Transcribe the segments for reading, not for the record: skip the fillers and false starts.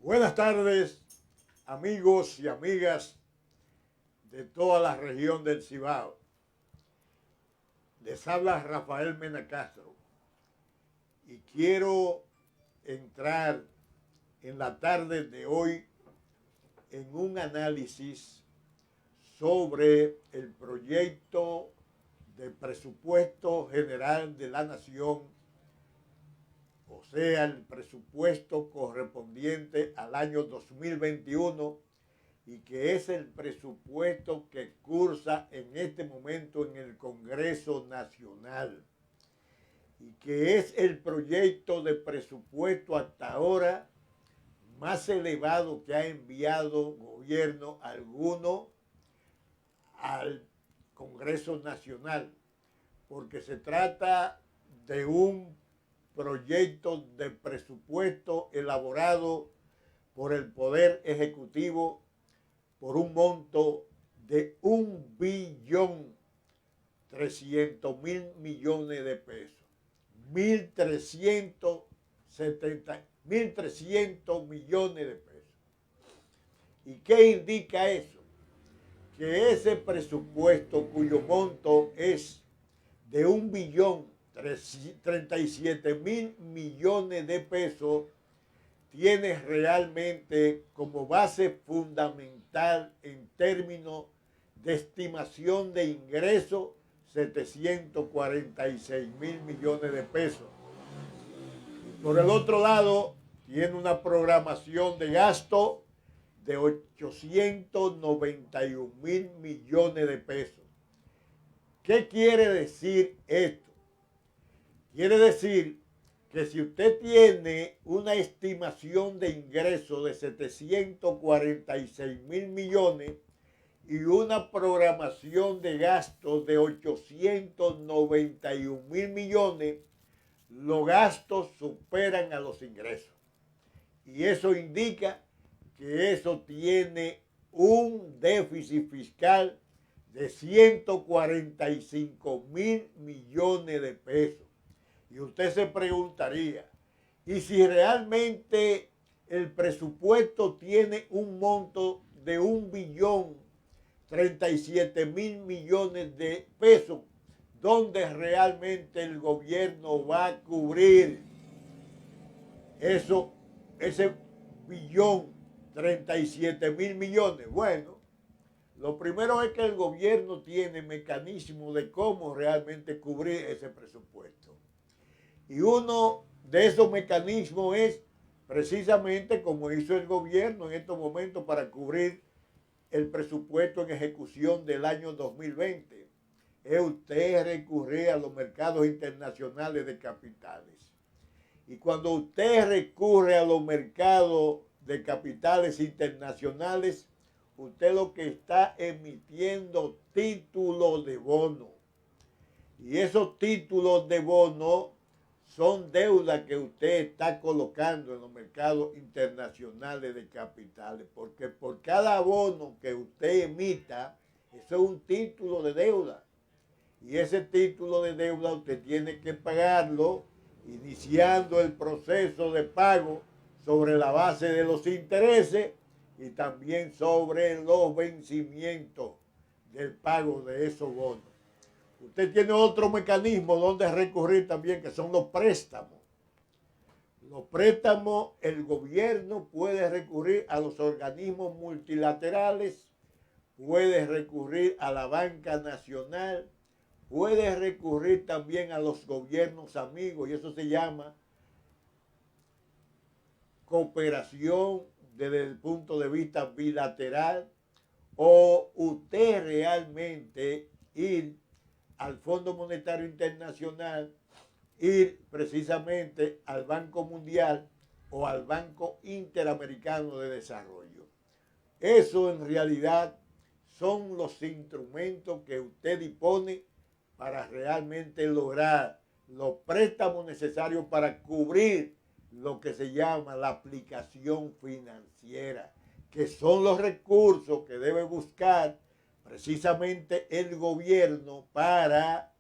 Buenas tardes, amigos y amigas de toda la región del Cibao. Les habla Rafael Mena Castro y quiero entrar en la tarde de hoy en un análisis sobre el proyecto de presupuesto general de la Nación, o sea, el presupuesto correspondiente al año 2021 y que es el presupuesto que cursa en este momento en el Congreso Nacional y que es el proyecto de presupuesto hasta ahora más elevado que ha enviado gobierno alguno al Congreso Nacional, porque se trata de un proyecto de presupuesto elaborado por el Poder Ejecutivo por un monto de 1.300.000.000.000 de pesos. 1.300 millones de pesos. ¿Y qué indica eso? Que ese presupuesto, cuyo monto es de 1.037.000.000.000 de pesos, tiene realmente como base fundamental en términos de estimación de ingresos 746.000.000.000 de pesos. Por el otro lado, tiene una programación de gasto de 891.000.000.000 de pesos. ¿Qué quiere decir esto? Quiere decir que si usted tiene una estimación de ingresos de 746.000 millones y una programación de gastos de 891.000 millones, los gastos superan a los ingresos. Y eso indica que eso tiene un déficit fiscal de 145.000 millones de pesos. Y usted se preguntaría, ¿y si realmente el presupuesto tiene un monto de 1.037.000.000.000 de pesos, dónde realmente el gobierno va a cubrir ese 1.037.000.000.000? Bueno, lo primero es que el gobierno tiene mecanismos de cómo realmente cubrir ese presupuesto. Y uno de esos mecanismos es precisamente como hizo el gobierno en estos momentos para cubrir el presupuesto en ejecución del año 2020. Es usted recurrir a los mercados internacionales de capitales. Y cuando usted recurre a los mercados de capitales internacionales, usted lo que está emitiendo títulos de bono. Y esos títulos de bono son deudas que usted está colocando en los mercados internacionales de capitales, porque por cada bono que usted emita, eso es un título de deuda. Y ese título de deuda usted tiene que pagarlo iniciando el proceso de pago sobre la base de los intereses y también sobre los vencimientos del pago de esos bonos. Usted tiene otro mecanismo donde recurrir también, que son los préstamos. Los préstamos, el gobierno puede recurrir a los organismos multilaterales, puede recurrir a la banca nacional, puede recurrir también a los gobiernos amigos, y eso se llama cooperación desde el punto de vista bilateral, o usted realmente ir al Fondo Monetario Internacional, ir precisamente al Banco Mundial o al Banco Interamericano de Desarrollo. Eso en realidad son los instrumentos que usted dispone para realmente lograr los préstamos necesarios para cubrir lo que se llama la aplicación financiera, que son los recursos que debe buscar precisamente el gobierno para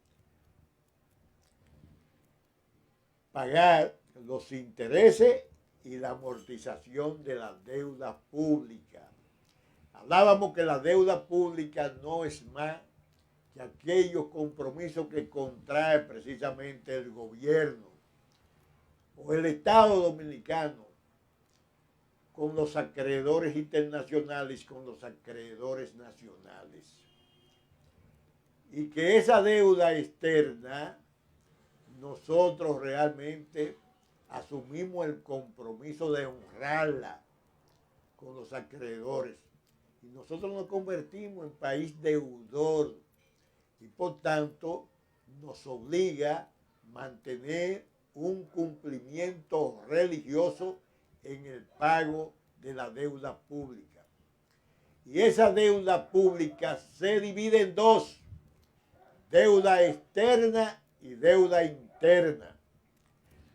pagar los intereses y la amortización de la deuda pública. Hablábamos que la deuda pública no es más que aquellos compromisos que contrae precisamente el gobierno o el Estado dominicano con los acreedores internacionales y con los acreedores nacionales. Y que esa deuda externa, nosotros realmente asumimos el compromiso de honrarla con los acreedores. Y nosotros nos convertimos en país deudor. Y por tanto, nos obliga a mantener un cumplimiento religioso en el pago de la deuda pública. Y esa deuda pública se divide en dos: deuda externa y deuda interna.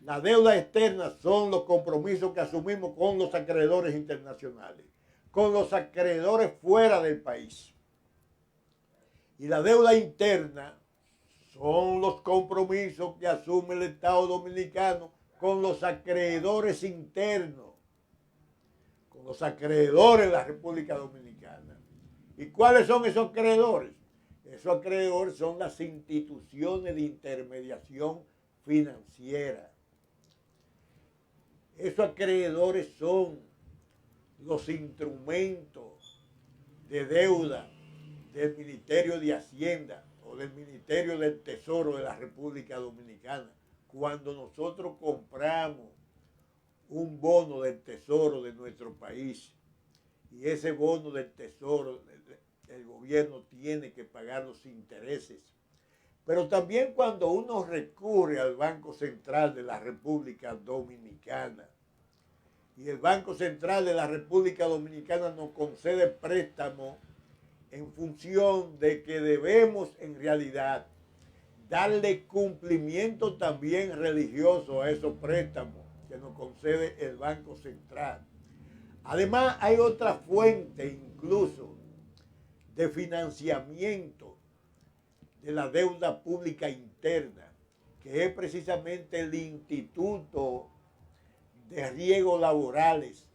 La deuda externa son los compromisos que asumimos con los acreedores internacionales, con los acreedores fuera del país. Y la deuda interna son los compromisos que asume el Estado dominicano con los acreedores internos, con los acreedores de la República Dominicana. ¿Y cuáles son esos acreedores? Esos acreedores son las instituciones de intermediación financiera. Esos acreedores son los instrumentos de deuda del Ministerio de Hacienda o del Ministerio del Tesoro de la República Dominicana. Cuando nosotros compramos un bono del Tesoro de nuestro país y ese bono del Tesoro, el gobierno tiene que pagar los intereses. Pero también cuando uno recurre al Banco Central de la República Dominicana y el Banco Central de la República Dominicana nos concede préstamos en función de que debemos en realidad darle cumplimiento también religioso a esos préstamos que nos concede el Banco Central. Además, hay otra fuente incluso de financiamiento de la deuda pública interna, que es precisamente el Instituto de Riesgos Laborales,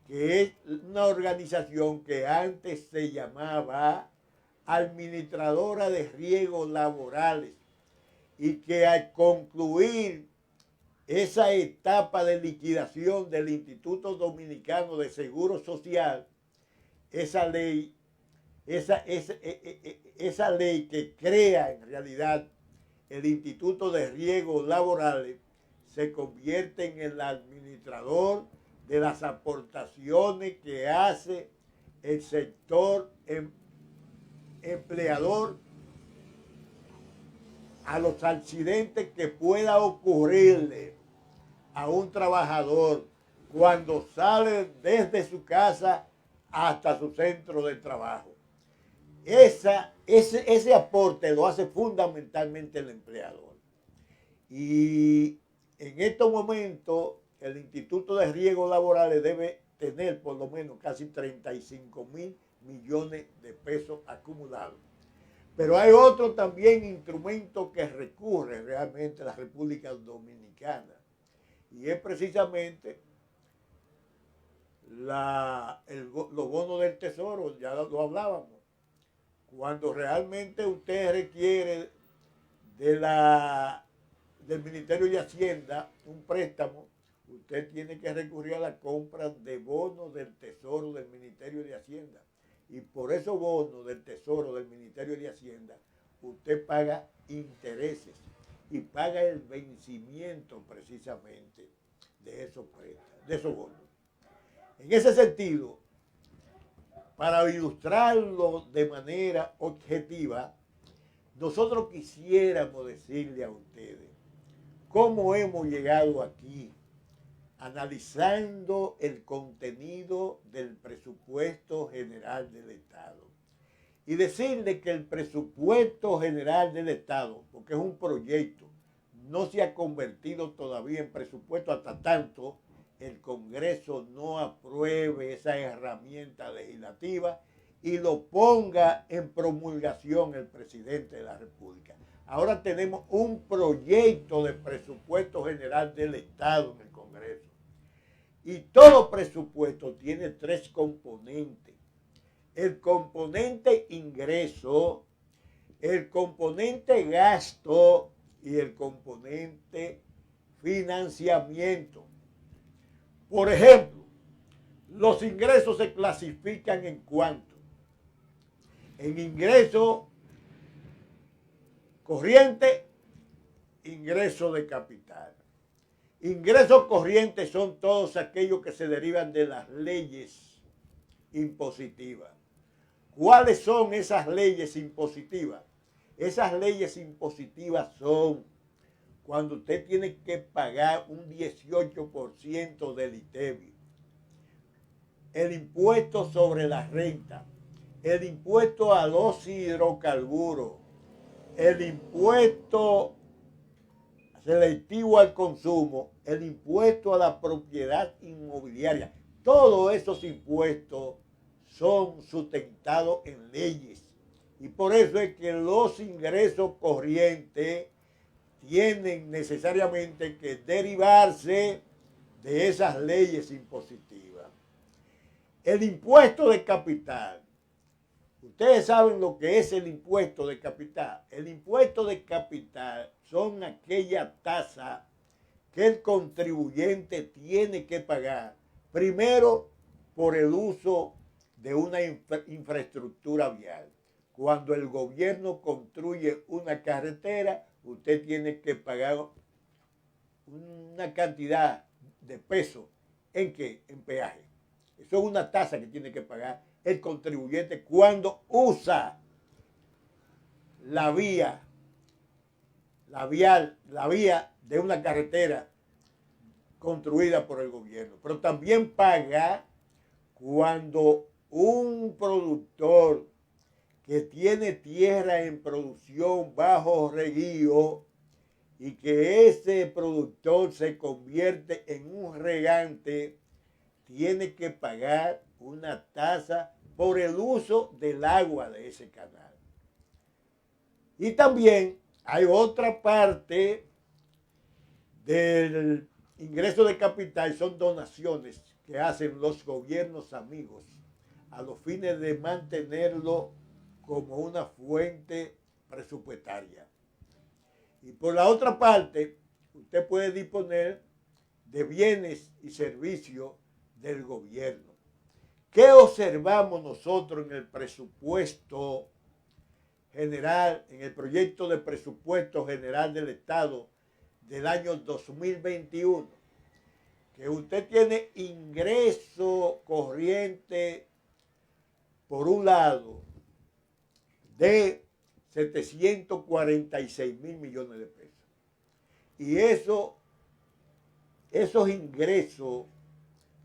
que es una organización que antes se llamaba Administradora de Riesgos Laborales y que al concluir esa etapa de liquidación del Instituto Dominicano de Seguro Social, esa ley que crea en realidad el Instituto de Riesgos Laborales se convierte en el administrador de las aportaciones que hace el sector empleador a los accidentes que pueda ocurrirle a un trabajador cuando sale desde su casa hasta su centro de trabajo. Ese aporte lo hace fundamentalmente el empleador. Y en estos momentos el Instituto de Riesgos Laborales debe tener por lo menos casi 35.000 millones de pesos acumulados. Pero hay otro también instrumento que recurre realmente a la República Dominicana y es precisamente los bonos del Tesoro, ya lo hablábamos. Cuando realmente usted requiere del Ministerio de Hacienda un préstamo, usted tiene que recurrir a la compra de bonos del Tesoro del Ministerio de Hacienda. Y por esos bonos del Tesoro del Ministerio de Hacienda, usted paga intereses y paga el vencimiento precisamente de esos préstamos, de esos bonos. En ese sentido, para ilustrarlo de manera objetiva, nosotros quisiéramos decirle a ustedes cómo hemos llegado aquí, analizando el contenido del presupuesto general del Estado. Y decirle que el presupuesto general del Estado, porque es un proyecto, no se ha convertido todavía en presupuesto hasta tanto el Congreso no apruebe esa herramienta legislativa y lo ponga en promulgación el presidente de la República. Ahora tenemos un proyecto de presupuesto general del Estado en el Congreso. Y todo presupuesto tiene tres componentes. El componente ingreso, el componente gasto y el componente financiamiento. Por ejemplo, los ingresos se clasifican en cuánto. En ingreso corriente, ingreso de capital. Ingresos corrientes son todos aquellos que se derivan de las leyes impositivas. ¿Cuáles son esas leyes impositivas? Esas leyes impositivas son cuando usted tiene que pagar un 18% del ITEVI, el impuesto sobre la renta, el impuesto a los hidrocarburos, el impuesto selectivo al consumo, el impuesto a la propiedad inmobiliaria. Todos esos impuestos son sustentados en leyes. Y por eso es que los ingresos corrientes tienen necesariamente que derivarse de esas leyes impositivas. El impuesto de capital. Ustedes saben lo que es el impuesto de capital. El impuesto de capital son aquellas tasas que el contribuyente tiene que pagar, primero por el uso de una infraestructura vial. Cuando el gobierno construye una carretera, usted tiene que pagar una cantidad de pesos. ¿En qué? En peaje. Eso es una tasa que tiene que pagar el contribuyente cuando usa la vía de una carretera construida por el gobierno. Pero también paga cuando un productor que tiene tierra en producción bajo reguío y que ese productor se convierte en un regante, tiene que pagar una tasa por el uso del agua de ese canal. Y también hay otra parte del ingreso de capital, son donaciones que hacen los gobiernos amigos a los fines de mantenerlo como una fuente presupuestaria. Y por la otra parte, usted puede disponer de bienes y servicios del gobierno. ¿Qué observamos nosotros en el presupuesto general, en el proyecto de presupuesto general del Estado del año 2021? Que usted tiene ingreso corriente, por un lado, de 746,000 millones de pesos. Y esos ingresos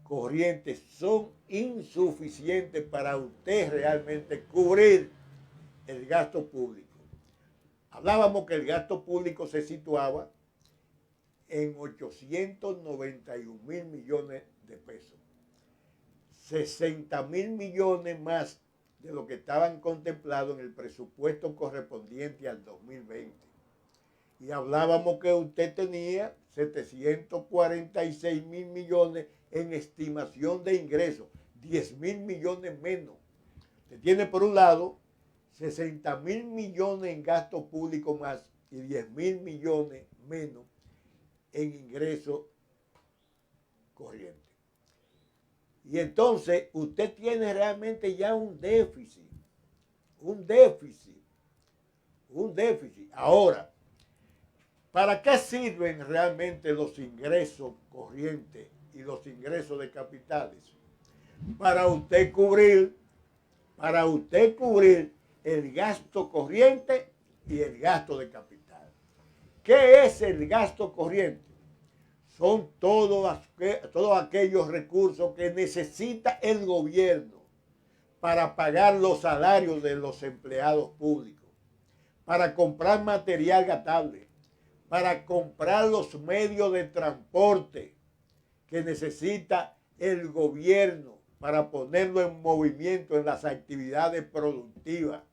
corrientes son insuficientes para usted realmente cubrir el gasto público. Hablábamos que el gasto público se situaba en 891,000 millones de pesos. 60,000 millones más de lo que estaban contemplados en el presupuesto correspondiente al 2020. Y hablábamos que usted tenía 746,000 millones en estimación de ingresos, 10,000 millones menos. Usted tiene por un lado 60,000 millones en gasto público más y 10,000 millones menos en ingresos corrientes. Y entonces usted tiene realmente ya un déficit. Ahora, ¿para qué sirven realmente los ingresos corrientes y los ingresos de capitales? Para usted cubrir el gasto corriente y el gasto de capital. ¿Qué es el gasto corriente? Son todos aquellos recursos que necesita el gobierno para pagar los salarios de los empleados públicos, para comprar material gastable, para comprar los medios de transporte que necesita el gobierno para ponerlo en movimiento en las actividades productivas.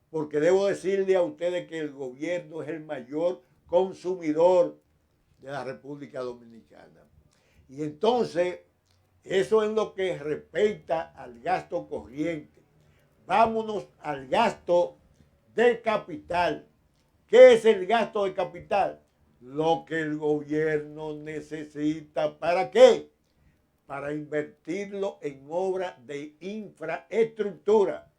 Porque debo decirle a ustedes que el gobierno es el mayor consumidor de la República Dominicana. Y entonces Eso es lo que respecta al gasto corriente. Vámonos al gasto de capital. ¿Qué es el gasto de capital? Lo que el gobierno necesita. ¿Para qué? Para invertirlo en obras de infraestructura.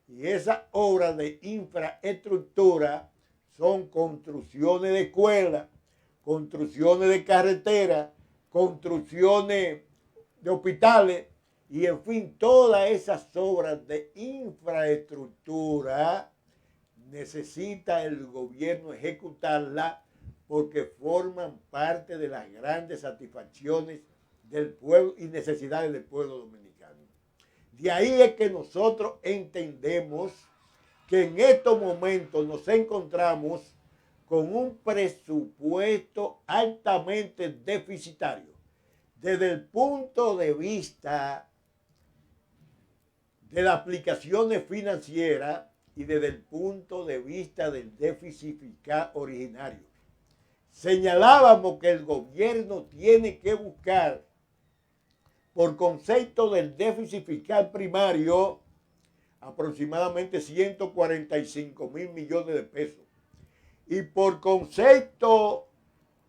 Y esas obras de infraestructura son construcciones de escuelas, construcciones de carreteras, construcciones de hospitales y en fin, todas esas obras de infraestructura necesita el gobierno ejecutarla porque forman parte de las grandes satisfacciones del pueblo y necesidades del pueblo dominicano. De ahí es que nosotros entendemos que en estos momentos nos encontramos con un presupuesto altamente deficitario desde el punto de vista de las aplicaciones financieras y desde el punto de vista del déficit fiscal originario. Señalábamos que el gobierno tiene que buscar, por concepto del déficit fiscal primario, aproximadamente 145.000 millones de pesos. Y por concepto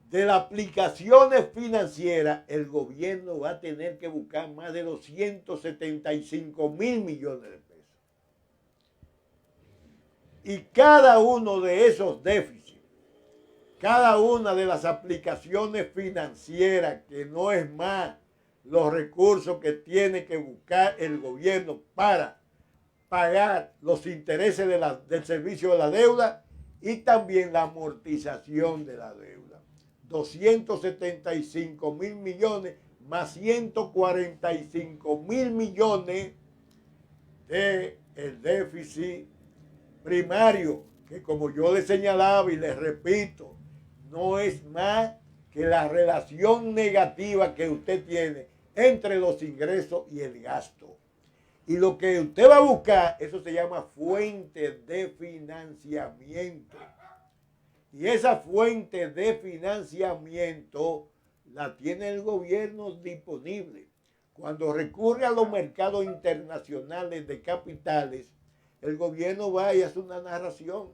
de las aplicaciones financieras, el gobierno va a tener que buscar más de 275.000 millones de pesos. Y cada uno de esos déficits, cada una de las aplicaciones financieras, que no es más los recursos que tiene que buscar el gobierno para pagar los intereses del servicio de la deuda y también la amortización de la deuda. 275.000 millones más 145.000 millones de el déficit primario, que como yo le señalaba y le repito, no es más que la relación negativa que usted tiene entre los ingresos y el gasto. Y lo que usted va a buscar, eso se llama fuente de financiamiento. Y esa fuente de financiamiento la tiene el gobierno disponible. Cuando recurre a los mercados internacionales de capitales, el gobierno va y hace una narración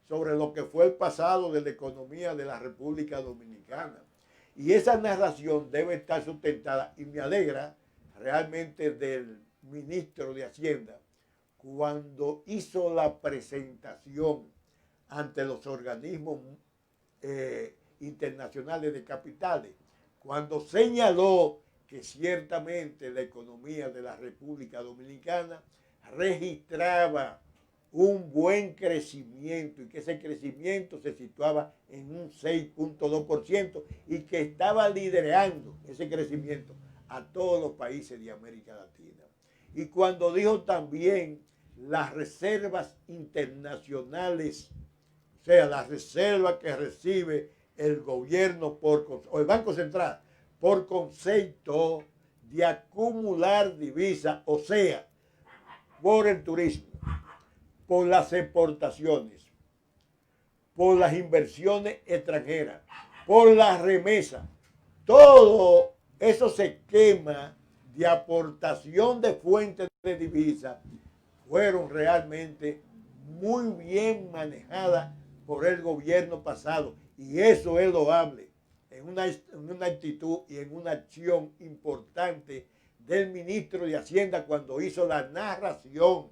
sobre lo que fue el pasado de la economía de la República Dominicana. Y esa narración debe estar sustentada, y me alegra realmente del ministro de Hacienda, cuando hizo la presentación ante los organismos internacionales de capitales, cuando señaló que ciertamente la economía de la República Dominicana registraba un buen crecimiento y que ese crecimiento se situaba en un 6.2% y que estaba liderando ese crecimiento a todos los países de América Latina. Y cuando dijo también las reservas internacionales, o sea, las reservas que recibe el gobierno o el Banco Central por concepto de acumular divisas, o sea, por el turismo, por las exportaciones, por las inversiones extranjeras, por las remesas, todo esos esquemas de aportación de fuentes de divisas fueron realmente muy bien manejadas por el gobierno pasado, y eso es loable en una actitud y en una acción importante del ministro de Hacienda cuando hizo la narración,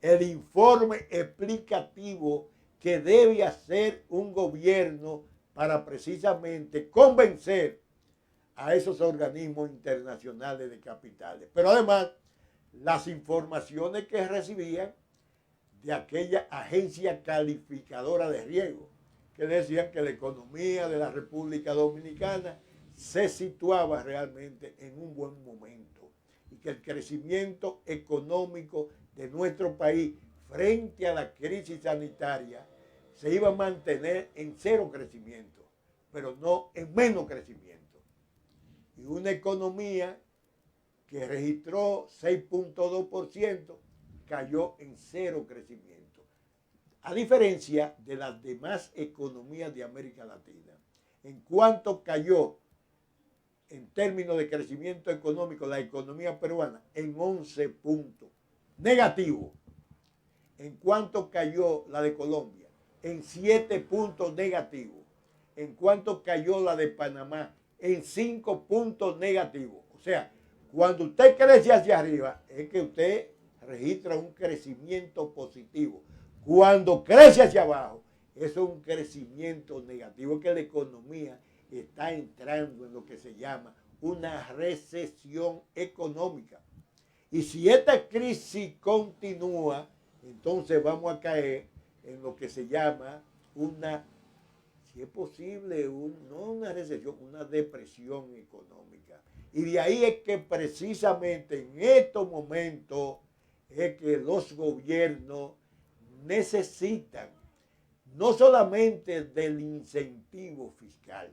el informe explicativo que debe hacer un gobierno para precisamente convencer a esos organismos internacionales de capitales. Pero además, las informaciones que recibían de aquella agencia calificadora de riesgo, que decían que la economía de la República Dominicana se situaba realmente en un buen momento y que el crecimiento económico de nuestro país frente a la crisis sanitaria se iba a mantener en cero crecimiento, pero no en menos crecimiento. Y una economía que registró 6.2% cayó en cero crecimiento. A diferencia de las demás economías de América Latina, en cuanto cayó en términos de crecimiento económico, la economía peruana en 11 puntos negativo. ¿En cuánto cayó la de Colombia? En 7 puntos negativos. ¿En cuánto cayó la de Panamá? En 5 puntos negativos. O sea, cuando usted crece hacia arriba, es que usted registra un crecimiento positivo. Cuando crece hacia abajo, eso es un crecimiento negativo, que la economía está entrando en lo que se llama una recesión económica. Y si esta crisis continúa, entonces vamos a caer en lo que se llama una, si es posible, no una recesión, una depresión económica. Y de ahí es que precisamente en estos momentos es que los gobiernos necesitan no solamente del incentivo fiscal,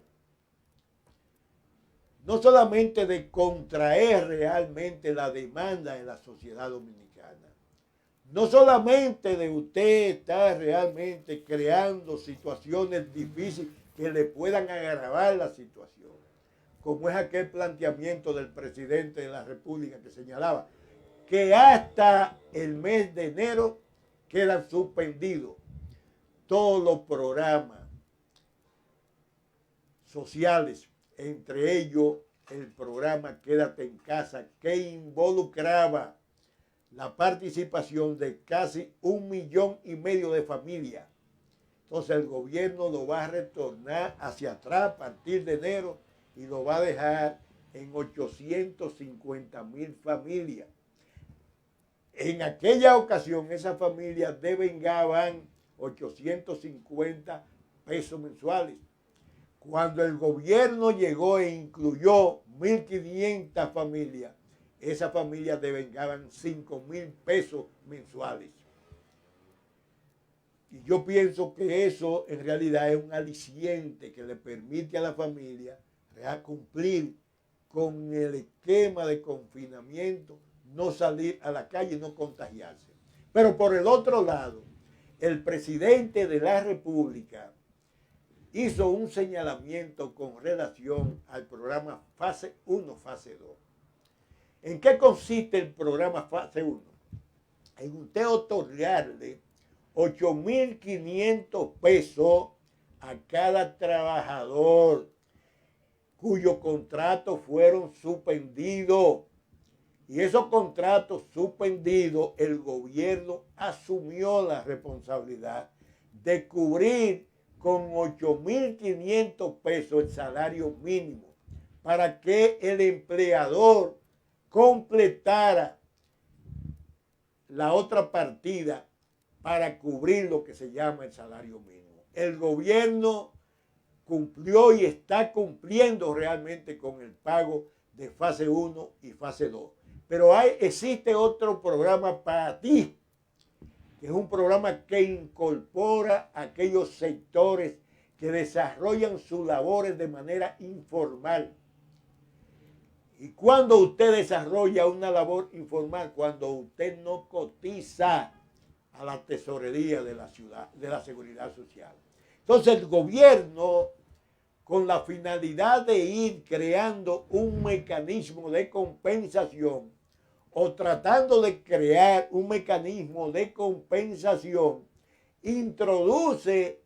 no solamente de contraer realmente la demanda en la sociedad dominicana, no solamente de usted estar realmente creando situaciones difíciles que le puedan agravar la situación, como es aquel planteamiento del presidente de la República que señalaba que hasta el mes de enero quedan suspendidos todos los programas sociales, entre ellos el programa Quédate en Casa, que involucraba la participación de casi 1,5 millones de familias. Entonces el gobierno lo va a retornar hacia atrás a partir de enero y lo va a dejar en 850,000 familias. En aquella ocasión esas familias devengaban 850 pesos mensuales. Cuando el gobierno llegó e incluyó 1.500 familias, esas familias devengaban 5,000 pesos mensuales. Y yo pienso que eso en realidad es un aliciente que le permite a la familia cumplir con el esquema de confinamiento, no salir a la calle y no contagiarse. Pero por el otro lado, el presidente de la República hizo un señalamiento con relación al programa Fase 1, Fase 2. ¿En qué consiste el programa Fase 1? En usted otorgarle 8.500 pesos a cada trabajador cuyos contratos fueron suspendidos. Y esos contratos suspendidos, el gobierno asumió la responsabilidad de cubrir con 8.500 pesos el salario mínimo para que el empleador completara la otra partida para cubrir lo que se llama el salario mínimo. El gobierno cumplió y está cumpliendo realmente con el pago de fase 1 y fase 2. Pero existe otro programa para ti, que es un programa que incorpora a aquellos sectores que desarrollan sus labores de manera informal. Y cuando usted desarrolla una labor informal, cuando usted no cotiza a la tesorería de la ciudad, de la seguridad social. Entonces el gobierno, con la finalidad de ir creando un mecanismo de compensación o tratando de crear un mecanismo de compensación, introduce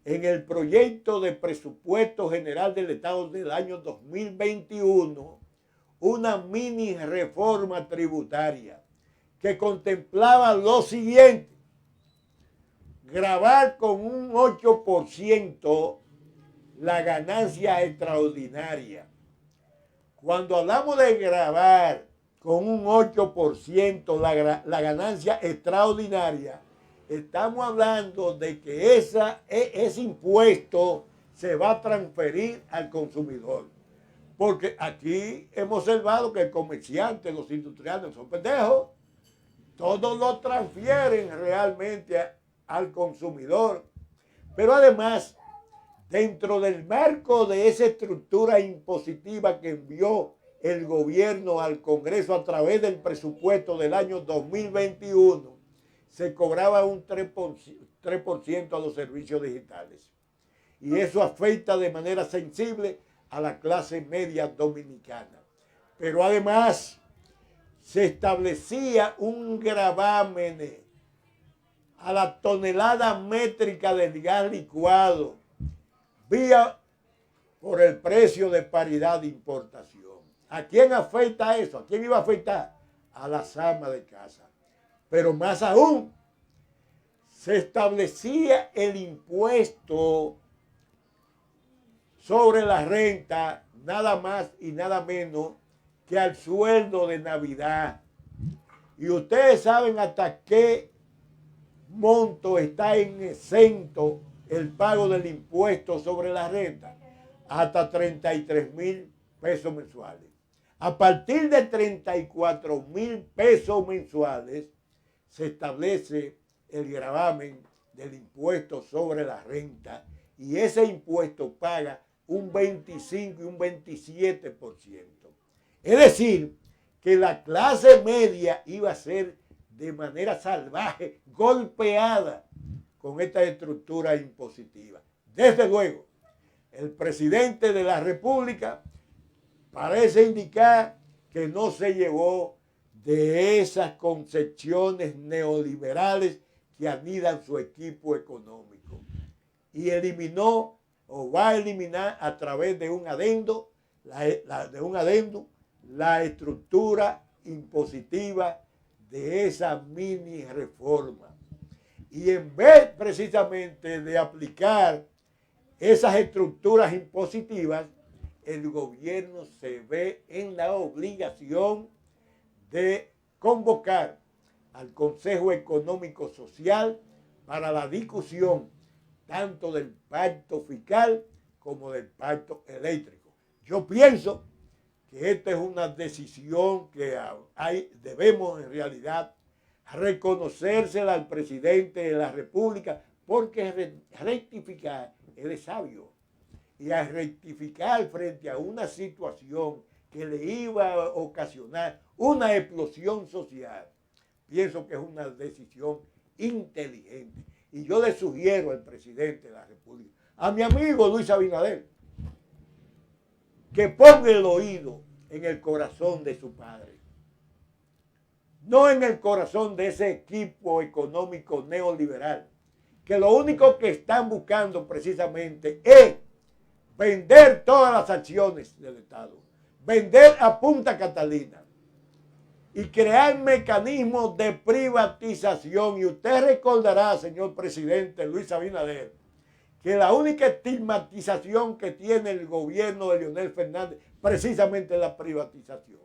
en el proyecto de presupuesto general del Estado del año 2021 una mini reforma tributaria que contemplaba lo siguiente: gravar con un 8% la ganancia extraordinaria. Cuando hablamos de gravar con un 8% la ganancia extraordinaria, estamos hablando de que ese impuesto se va a transferir al consumidor. Porque aquí hemos observado que el comerciante, los industriales son pendejos. Todos lo transfieren realmente al consumidor. Pero además, dentro del marco de esa estructura impositiva que envió el gobierno al Congreso a través del presupuesto del año 2021, se cobraba un 3% a los servicios digitales. Y eso afecta de manera sensible a la clase media dominicana. Pero además se establecía un gravamen a la tonelada métrica del gas licuado por el precio de paridad de importación. ¿A quién afecta eso? ¿A quién iba a afectar? A las amas de casa. Pero más aún, se establecía el impuesto sobre la renta, nada más y nada menos que al sueldo de Navidad. Y ustedes saben hasta qué monto está en exento el pago del impuesto sobre la renta. Hasta 33,000 pesos mensuales. A partir de 34,000 pesos mensuales se establece el gravamen del impuesto sobre la renta y ese impuesto paga un 25 y un 27%. Es decir, que la clase media iba a ser de manera salvaje, golpeada con esta estructura impositiva. Desde luego, el presidente de la República parece indicar que no se llevó de esas concepciones neoliberales que anidan su equipo económico y eliminó o va a eliminar a través de un adendo, la estructura impositiva de esa mini reforma. Y en vez precisamente de aplicar esas estructuras impositivas, el gobierno se ve en la obligación de convocar al Consejo Económico Social para la discusión tanto del pacto fiscal como del pacto eléctrico. Yo pienso que esta es una decisión que debemos en realidad reconocérsela al presidente de la República, porque rectificar es sabio. Y al rectificar frente a una situación que le iba a ocasionar una explosión social, pienso que es una decisión inteligente. Y yo le sugiero al presidente de la República, a mi amigo Luis Abinader, que ponga el oído en el corazón de su padre, no en el corazón de ese equipo económico neoliberal, que lo único que están buscando precisamente es vender todas las acciones del Estado, vender a Punta Catalina y crear mecanismos de privatización. Y usted recordará, señor presidente Luis Abinader, que la única estigmatización que tiene el gobierno de Leonel Fernández precisamente es la privatización.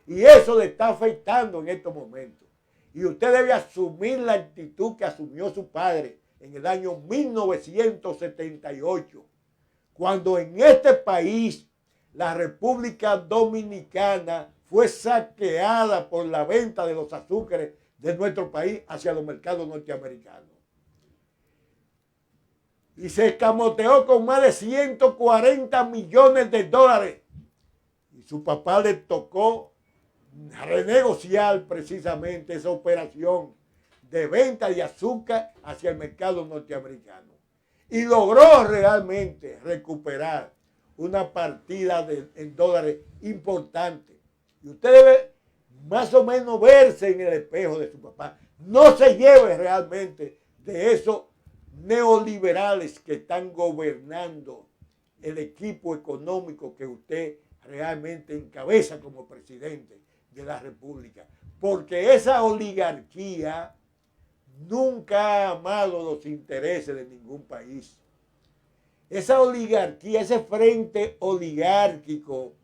Y eso le está afectando en estos momentos. Y usted debe asumir la actitud que asumió su padre en el año 1978, cuando en este país la República Dominicana fue saqueada por la venta de los azúcares de nuestro país hacia los mercados norteamericanos. Y se escamoteó con más de 140 millones de dólares. Y su papá le tocó renegociar precisamente esa operación de venta de azúcar hacia el mercado norteamericano. Y logró realmente recuperar una partida en dólares importante. Y usted debe más o menos verse en el espejo de su papá. No se lleve realmente de esos neoliberales que están gobernando el equipo económico que usted realmente encabeza como presidente de la República. Porque esa oligarquía nunca ha amado los intereses de ningún país. Esa oligarquía, ese frente oligárquico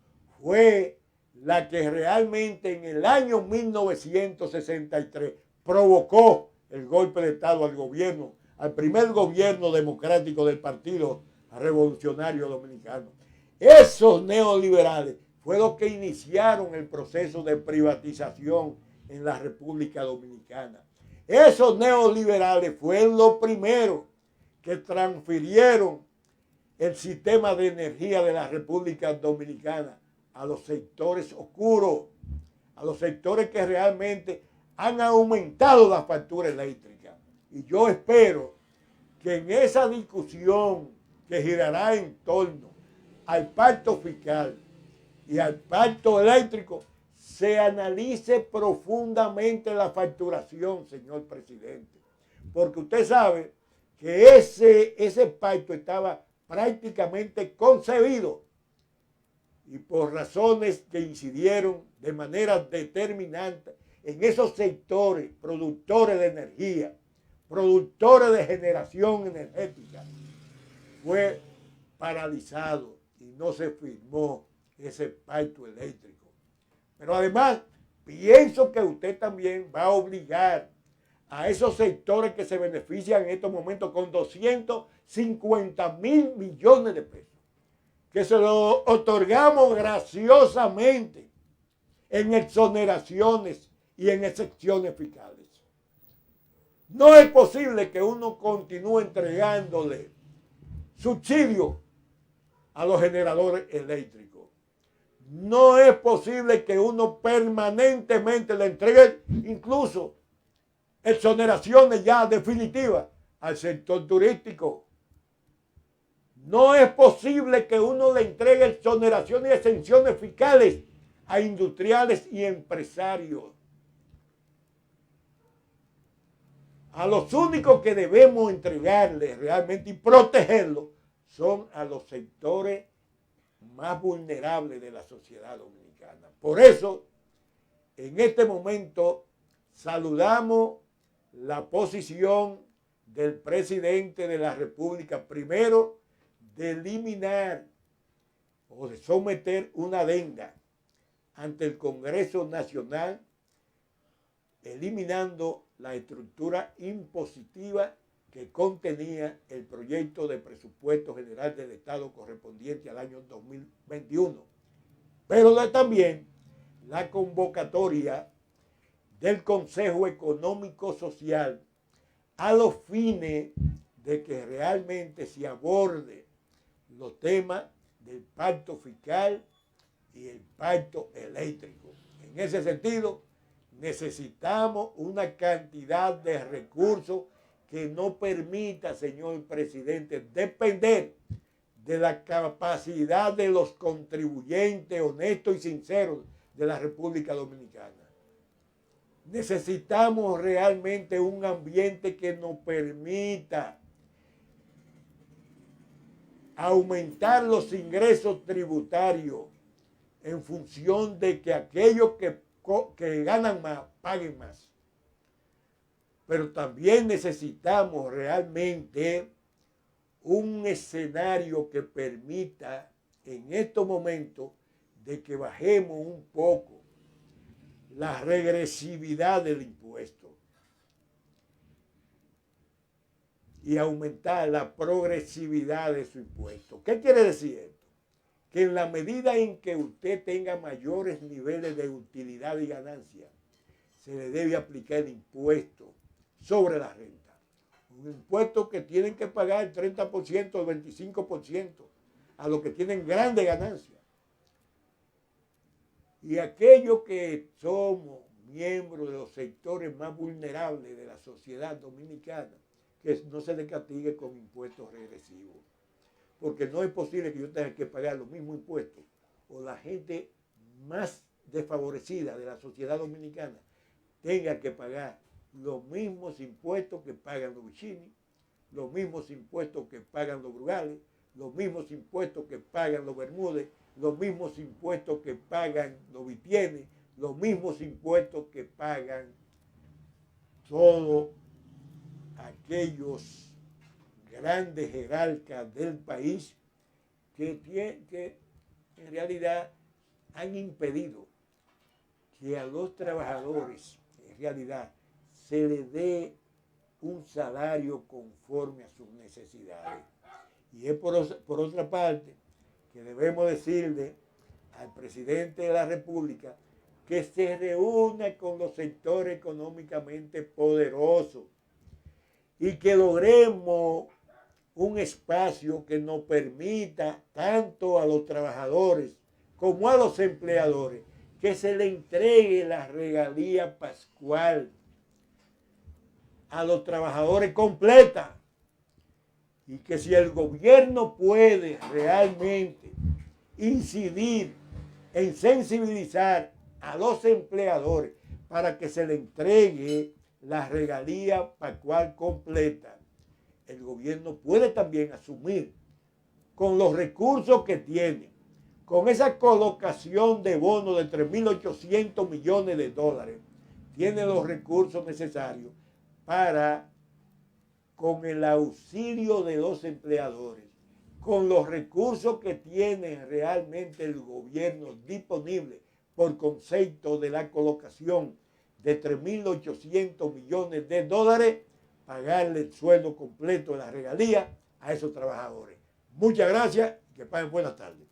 fue la que realmente en el año 1963 provocó el golpe de Estado al gobierno, al primer gobierno democrático del Partido Revolucionario Dominicano. Esos neoliberales fue lo que iniciaron el proceso de privatización en la República Dominicana. Esos neoliberales fueron los primeros que transfirieron el sistema de energía de la República Dominicana a los sectores oscuros, a los sectores que realmente han aumentado la factura eléctrica. Y yo espero que en esa discusión que girará en torno al pacto fiscal y al pacto eléctrico, se analice profundamente la facturación, señor presidente. Porque usted sabe que ese pacto estaba prácticamente concebido y por razones que incidieron de manera determinante en esos sectores, productores de energía, productores de generación energética, fue paralizado y no se firmó ese pacto eléctrico. Pero además, pienso que usted también va a obligar a esos sectores que se benefician en estos momentos con 250.000 millones de pesos, que se lo otorgamos graciosamente en exoneraciones y en excepciones fiscales. No es posible que uno continúe entregándole subsidio a los generadores eléctricos. No es posible que uno permanentemente le entregue incluso exoneraciones ya definitivas al sector turístico. No es posible que uno le entregue exoneraciones y exenciones fiscales a industriales y empresarios. A los únicos que debemos entregarle realmente y protegerlos son a los sectores más vulnerables de la sociedad dominicana. Por eso, en este momento, saludamos la posición del presidente de la República, primero, de eliminar o de someter una adenda ante el Congreso Nacional, eliminando la estructura impositiva que contenía el proyecto de presupuesto general del Estado correspondiente al año 2021, pero también la convocatoria del Consejo Económico Social a los fines de que realmente se aborde los temas del pacto fiscal y el pacto eléctrico. En ese sentido, necesitamos una cantidad de recursos que no permita, señor presidente, depender de la capacidad de los contribuyentes honestos y sinceros de la República Dominicana. Necesitamos realmente un ambiente que nos permita aumentar los ingresos tributarios en función de que aquellos que ganan más paguen más. Pero también necesitamos realmente un escenario que permita en estos momentos de que bajemos un poco la regresividad del impuesto y aumentar la progresividad de su impuesto. ¿Qué quiere decir esto? Que en la medida en que usted tenga mayores niveles de utilidad y ganancia, se le debe aplicar el impuesto sobre la renta. Un impuesto que tienen que pagar el 30% o el 25% a los que tienen grandes ganancias. Y aquellos que somos miembros de los sectores más vulnerables de la sociedad dominicana, que no se les castigue con impuestos regresivos. Porque no es posible que yo tenga que pagar los mismos impuestos o la gente más desfavorecida de la sociedad dominicana tenga que pagar los mismos impuestos que pagan los Vicini, los mismos impuestos que pagan los Brugales, los mismos impuestos que pagan los Bermúdez, los mismos impuestos que pagan los Vitienes, los mismos impuestos que pagan todos aquellos grandes jerarcas del país que en realidad han impedido que a los trabajadores en realidad se les dé un salario conforme a sus necesidades. Y es por otra parte que debemos decirle al presidente de la República que se reúna con los sectores económicamente poderosos y que logremos un espacio que nos permita tanto a los trabajadores como a los empleadores que se le entregue la regalía pascual a los trabajadores completa, y que si el gobierno puede realmente incidir en sensibilizar a los empleadores para que se le entregue la regalía pascual completa. El gobierno puede también asumir con los recursos que tiene, con esa colocación de bonos de 3.800 millones de dólares, tiene los recursos necesarios para, con el auxilio de los empleadores, con los recursos que tiene realmente el gobierno disponible por concepto de la colocación de 3.800 millones de dólares, pagarle el sueldo completo de la regalía a esos trabajadores. Muchas gracias y que pasen buenas tardes.